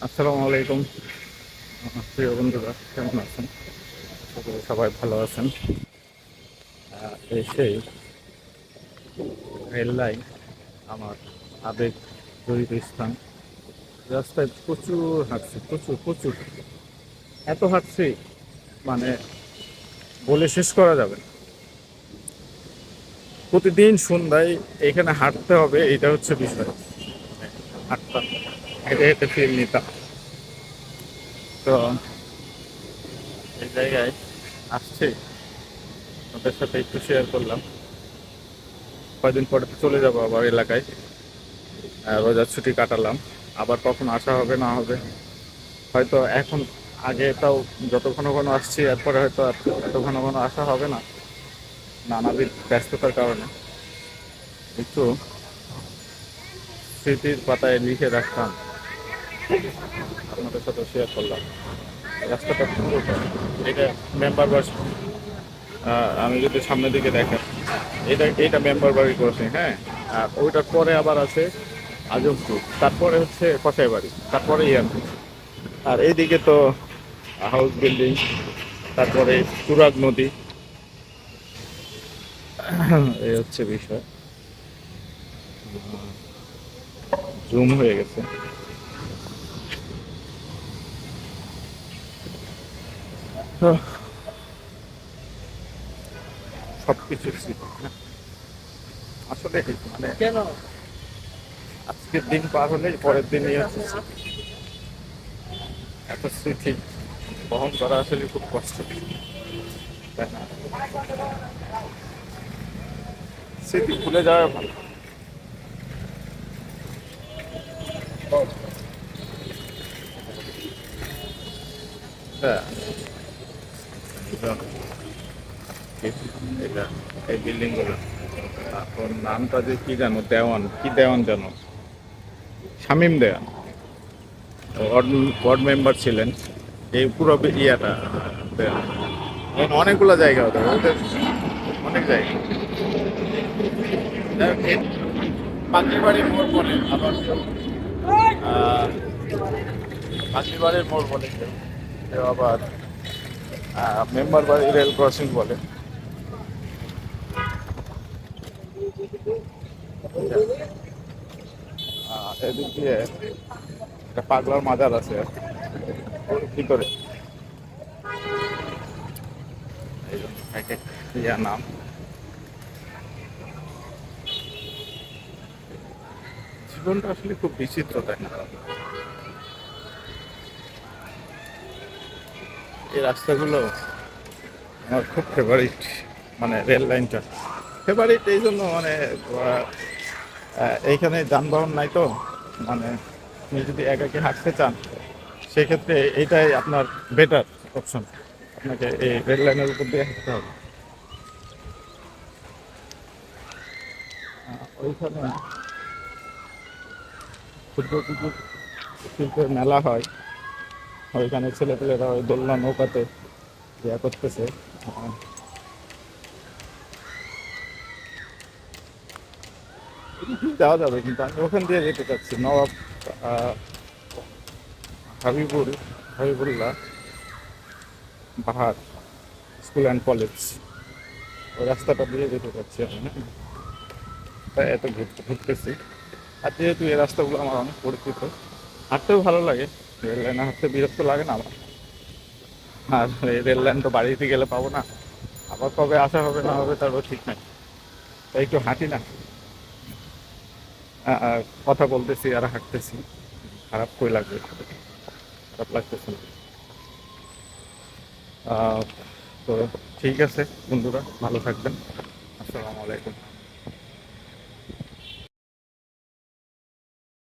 আসসালামু আলাইকুম। প্রিয় বন্ধুরা, কেমন আছেন? আশা করি সবাই ভালো আছেন। এই সেই রেল লাইন, আমার আবেগ জড়িত স্থান। রাস্তায় প্রচুর হাঁটছি, প্রচুর প্রচুর, এত হাঁটছি মানে বলে শেষ করা যাবে না। প্রতিদিন সন্ধ্যায় এখানে হাঁটতে হবে, এটা হচ্ছে বিষয়। হাঁটতাম, হেঁটে হেঁটে ফিল নিতাম। তো এই জায়গায় আসছি, ওদের সাথে একটু শেয়ার করলাম। কয়দিন পরে তো চলে যাবো আবার এলাকায়। রোজার ছুটি কাটালাম, আবার কখন আসা হবে না হবে হয়তো এখন। আগে তাও যত ঘন ঘন আসছি, এরপরে হয়তো আর এত ঘন ঘন আসা হবে না, নানাবিধ ব্যস্ততার কারণে। একটু স্মৃতির পাতায় লিখে রাখতাম, আপনাদের সাথে শেয়ার করলাম। রাস্তাটা সুন্দর তো। এটা মেম্বার বাস। আমি যদি সামনের দিকে দেখেন, এটা মেম্বার বাড়ি ক্রসিং, হ্যাঁ। আর ওইটার পরে আবার আছে আজমপুর, তারপরে হচ্ছে কসাই বাড়ি, তারপরে এয়ারপোর্ট। আর এইদিকে তো হাউস বিল্ডিং, তারপরে তুরাগ নদী। এই হচ্ছে বিষয়। জুম হয়ে গেছে। তো সবকিছু স্মৃতি, হ্যাঁ। আসলে মানে কেন আজকের দিন পার হলে পরের দিনই হচ্ছে স্মৃতি। এত স্মৃতি বহন করা আসলে খুব কষ্ট, তাই না? স্মৃতি ভুলে যাওয়া ভালো। হ্যাঁ, এটা এই বিল্ডিং গুলো, ওর নামটা যে কি জানো, দেওয়ান, কি দেওয়ান জানো, শামীম দেওয়ান। ওয়ার্ড ওয়ার্ড মেম্বার ছিলেন এই পুরো ইয়াটা দেওয়ান। এখন অনেকগুলো জায়গা ওদের ওদের অনেক জায়গা। পাখির বাড়ির মোড় বলে আবার, পাখির বাড়ির মোড় বলে কেউ, কেউ আবার মেম্বার বাড়ি রেল ক্রসিং বলে। এদিক দিয়ে একটা পাগলার মাজার আছে ভিতরে, এই জন্য এক এক ইয়া নাম। জীবনটা আসলে খুব বিচিত্র, তাই না? এই রাস্তাগুলো আমার খুব ফেভারিট, মানে রেল লাইনটা ফেভারিট এই জন্য, মানে এইখানে যানবাহন নাই তো, মানে আপনি যদি একাকি হাঁটতে চান সেক্ষেত্রে এইটাই আপনার বেটার অপশন। আপনাকে এই রেল লাইনের উপর দিয়ে হাঁটতে হবে। ওইখানে ক্ষুদ্র ক্ষুদ্র শিল্পের মেলা হয়, ওইখানে ছেলেপেলেরা ওই দোলনা নৌকাতে ইয়া করতেছে। আহ, যাওয়া যাবে, কিন্তু আমি ওখান দিয়ে যেতে চাচ্ছি, নবাব আহ, হাবিবুল হাবিবুল্লাহ বাহার স্কুল অ্যান্ড কলেজ, ওই রাস্তাটা দিয়ে যেতে চাচ্ছি আমি, হ্যাঁ। তাই এত ঘুরতেছি। আর যেহেতু এই রাস্তাগুলো আমার অনেক পরিচিত, হাঁটতেও ভালো লাগে। রেল লাইনে হাঁটতে বিরক্ত লাগে না আমার। আর এই রেল লাইন তো বাড়িতে গেলে পাবো না, আবার কবে আসা হবে না হবে তারও ঠিক নাই। তাই একটু হাঁটি না, আর কথা বলতেছি আর হাঁটতেছি, খারাপ কই লাগবে? খারাপ লাগতেছে না। আহ, তো ঠিক আছে বন্ধুরা, ভালো থাকবেন। আসসালামু আলাইকুম।